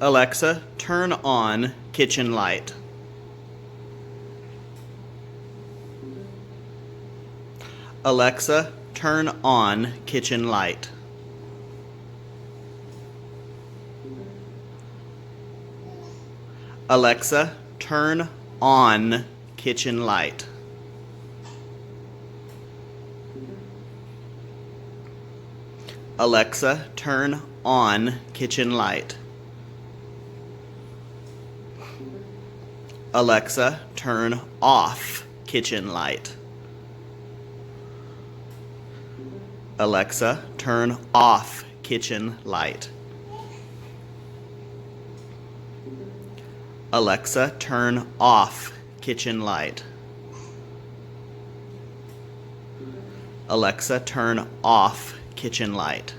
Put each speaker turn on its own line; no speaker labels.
Alexa, turn on kitchen light. Alexa, turn on kitchen light. Alexa, turn on kitchen light. Alexa, turn on kitchen light. Alexa, turn off kitchen light. Alexa, turn off kitchen light. Alexa, turn off kitchen light. Alexa, turn off kitchen light.